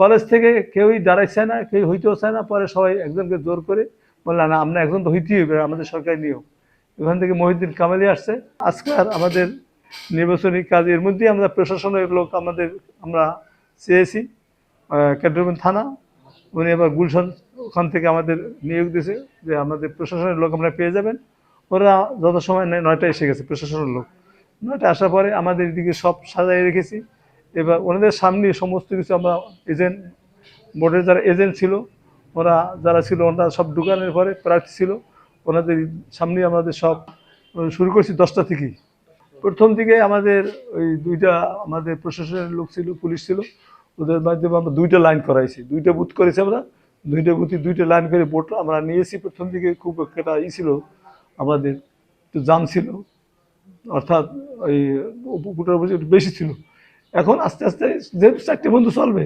College থেকে কেউই দাঁড়াইছে না, কেউ হইতেও চায় না। পরে সবাই একজনকে জোর করে বললাম, না আমরা একজন তো হইতেই হবে, আমাদের সরকারি নিয়ম। ওখান থেকে মহিউদ্দিন কামালি আসছে। আজকাল আমাদের নির্বাচনী কাজ এর মধ্যেই আমরা প্রশাসনের লোক আমরা চেয়েছি। ক্যান্টনমেন্ট থানা উনি আবার গুলশান ওখান থেকে আমাদের নিয়োগ দিয়েছে যে আমাদের প্রশাসনের লোক আমরা পেয়ে যাবেন। ওরা যত সময় নেয় 9টায় এসে গেছে প্রশাসনের লোক। 9টায় আসার পরে আমাদের এদিকে সব সাজাই রেখেছি। এবার ওনাদের সামনে সমস্ত কিছু আমরা এজেন্ট, বোর্ডের যারা এজেন্ট ছিল ওরা যারা ছিল ওনারা সব দোকানের পরে প্রার্থী ছিল, ওনাদের সামনে আমাদের সব শুরু করছি 10টা থেকেই। প্রথম দিকে আমাদের ওই 2টা আমাদের প্রশাসনের লোক ছিল, পুলিশ ছিল, ওদের মাধ্যমে আমরা 2টা লাইন করাইছি, 2টা বুথ করেছি আমরা। 2টা বুথে 2টা লাইন করে ভোট আমরা নিয়েছি। প্রথম দিকে খুব একটা ছিল, আমাদের একটু জাম ছিল, অর্থাৎ ওই ভোটার বেশি ছিল। এখন আস্তে আস্তে যেহেতু 4টে বন্ধু চলবে,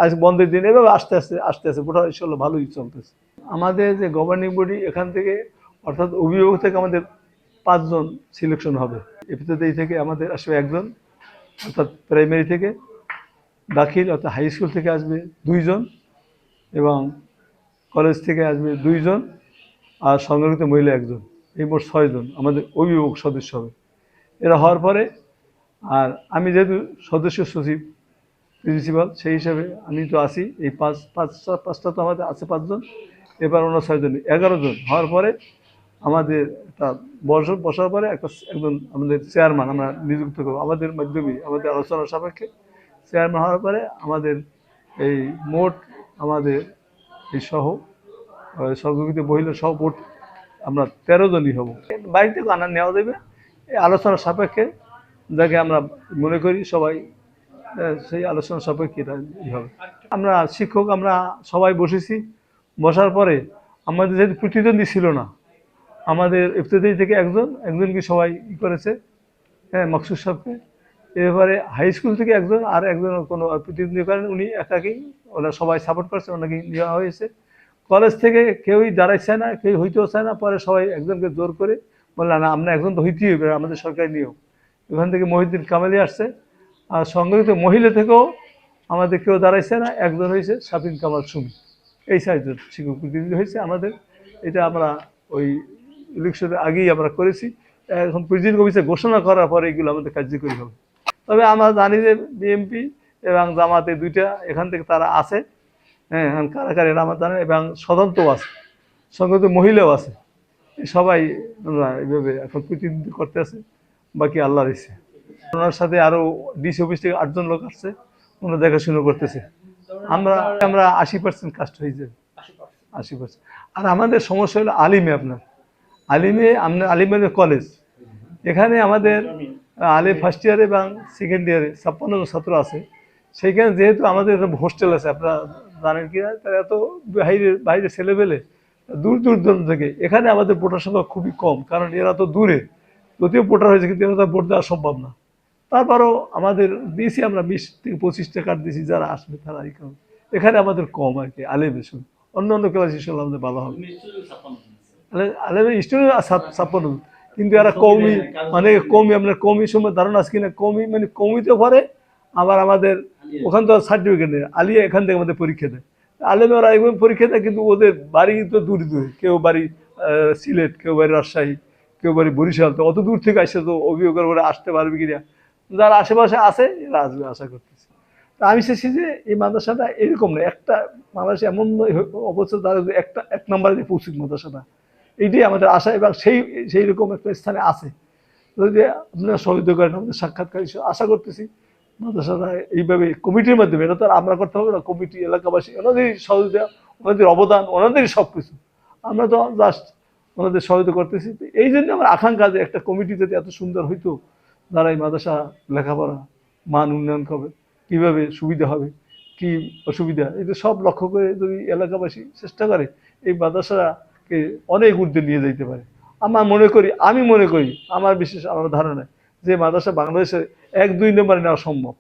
আজ বন্ধের দিন এভাবে আস্তে আস্তে আস্তে আস্তে ভোটার ইনশাল্লাহ ভালোই চলতেছে। আমাদের যে গভর্নিং বডি এখান থেকে, অর্থাৎ অভিভাবক থেকে আমাদের 5 জন সিলেকশন হবে। এফএসএসি থেকে আমাদের আসবে 1 জন, অর্থাৎ প্রাইমারি থেকে। দাখিল অর্থাৎ হাই স্কুল থেকে আসবে 2 জন, এবং কলেজ থেকে আসবে 2 জন, আর সংরক্ষিত মহিলা 1 জন। এই মোট 6 জন আমাদের অভিভাবক সদস্য হবে। এরা হওয়ার পরে, আর আমি যেহেতু সদস্য সচিব প্রিন্সিপাল, সেই হিসাবে আমি তো আছি। এই পাঁচটা তো আমাদের আছে 5 জন, এবার ওনার 6 জন, 11 জন হওয়ার পরে আমাদের একটা বসার পরে একজন আমাদের চেয়ারম্যান আমরা নিযুক্ত করবো আমাদের মাধ্যমে, আমাদের আলোচনা সাপেক্ষে। চেয়ারম্যান হওয়ার পরে আমাদের এই মোট আমাদের এই সহ সংরক্ষিত মহিলা সহ মোট আমরা 13 জনই হব। বাইরে থেকে নেওয়া যাবে এই আলোচনার সাপেক্ষে, যাকে আমরা মনে করি সবাই সেই আলোচনা সাপেক্ষে এটা হবে। আমরা শিক্ষক আমরা সবাই বসেছি। বসার পরে আমাদের যেহেতু প্রতিদ্বন্দ্বী ছিল না, আমাদের ইফতেদায়ী থেকে একজনকে সবাই করেছে, হ্যাঁ, মাকসুদ সাহেবকে। এবারে হাই স্কুল থেকে একজন, আর একজন কোনো প্রতিদ্বন্দ্বী করেন, উনি একাকেই, ওরা সবাই সাপোর্ট করছে, ওনাকে নেওয়া হয়েছে। কলেজ থেকে কেউই দাঁড়াইছে না, কেউ হইতেও চায় না। পরে সবাই একজনকে জোর করে বললাম, না আমরা একজন তো হইতেই হবে, আমাদের সরকারি নিয়ম। ওখান থেকে মহিউদ্দিন কামালি আসছে। আর সংগঠিত মহিলা থেকেও আমাদের কেউ দাঁড়াইছে না, একজন হয়েছে সাবিন কামাল সুমি। এই 4 জন শিক্ষক প্রতিনিধি হয়েছে আমাদের। এটা আমরা ওই ইলেকশনের আগেই আমরা করেছি। এখন প্রেসিডেন্ট অফিসে ঘোষণা করার পরে এগুলো আমাদের কার্যকরী হবে। তবে আমরা জানি যে বিএনপি এবং জামাতে 2টা এখান থেকে তারা আছে, হ্যাঁ, এখন কারাগারে আমার জানেন, এবং স্বতন্ত্রও আছে, সংগঠিত মহিলাও আছে। সবাই আমরা এইভাবে এখন প্রতিনিধিত্ব করতে আছে। বাকি আল্লাহর ইচ্ছে। ওনার সাথে আরও ডিসি অফিস থেকে 8 জন লোক আসছে, ওনারা দেখাশুনো করতেছে। আমরা 80% কাস্ট হয়ে যাবে, 80%। আর আমাদের সমস্যা হলো আলিমে, আপনার আলিমের কলেজ এখানে আমাদের আলিম ফার্স্ট ইয়ারে এবং সেকেন্ড ইয়ারে 56 জন ছাত্র আছে। সেইখানে যেহেতু আমাদের হোস্টেল আছে, আপনারা জানেন কি না, তারা এত বাইরে ছেলেবেলে দূর দূরান্ত থেকে, এখানে আমাদের ভোটার সংখ্যা খুবই কম, কারণ এরা তো দূরে। যদিও ভোটার হয়েছে, কিন্তু এরা তো ভোট দেওয়া সম্ভব না। তারপরও আমাদের দিয়েছি আমরা 20 থেকে 25টা কার্ড দিয়েছি, যারা আসবে তারা। এখানে আমাদের কম আর কি আলেমের সঙ্গে, অন্য ক্লাস হিসেবে আমাদের ভালো হবে। আলেমের স্টুডেন্ট 56, কিন্তু এরা কৌমি, মানে কৌমি, আপনার কৌমি সময় ধারণা আছে কিনা, কৌমি মানে কৌমিতে পড়ে। আবার আমাদের ওখান তো সার্টিফিকেট নেই, আলিয়া এখান থেকে আমাদের পরীক্ষা দেয়। আলেমে ওরা একদম পরীক্ষা দেয়, কিন্তু ওদের বাড়ি তো দূরে দূরে, কেউ বাড়ি সিলেট, কেউ বাড়ি রাজশাহী, কেউ বাড়ি বরিশাল। তো অত দূর থেকে আসে, তো অভিযোগের করে আসতে পারবে কিনা। যারা আশেপাশে আছে এরা আসবে আশা করতেছি। তা আমি চাইছি যে এই মাদ্রাসাটা এরকম না, একটা মাদ্রাসা এমন অবস্থা তারা একটা 1 নম্বরে পৌঁছুক মাদ্রাসাটা, এইটাই আমাদের আশা। এবং সেই রকম একটা স্থানে আছে, যদি আপনারা সহযোগিতা করেন আমাদের সাক্ষাৎকার হিসেবে আশা করতেছি। মাদ্রাসাটা এইভাবে কমিটির মাধ্যমে, এটা তো আর আমরা করতে হবে না, কমিটি, এলাকাবাসী, ওনাদেরই সহযোগিতা, ওনাদের অবদান, ওনাদেরই সব কিছু। আমরা তো জাস্ট ওনাদের সহযোগিতা করতেছি। এই জন্য আমার আকাঙ্ক্ষা যে একটা কমিটি যদি এত সুন্দর হইতো, যারা এই মাদ্রাসা লেখাপড়া মান উন্নয়ন করবে, কীভাবে সুবিধা হবে, কি অসুবিধা, এটা সব লক্ষ্য করে যদি এলাকাবাসী চেষ্টা করে, এই মাদ্রাসাকে অনেক ঊর্ধ্বে নিয়ে যেতে পারে। আমি মনে করি আমার বিশেষ আমার ধারণা যে মাদ্রাসা বাংলাদেশে 1-2 নম্বরে নেওয়া সম্ভব।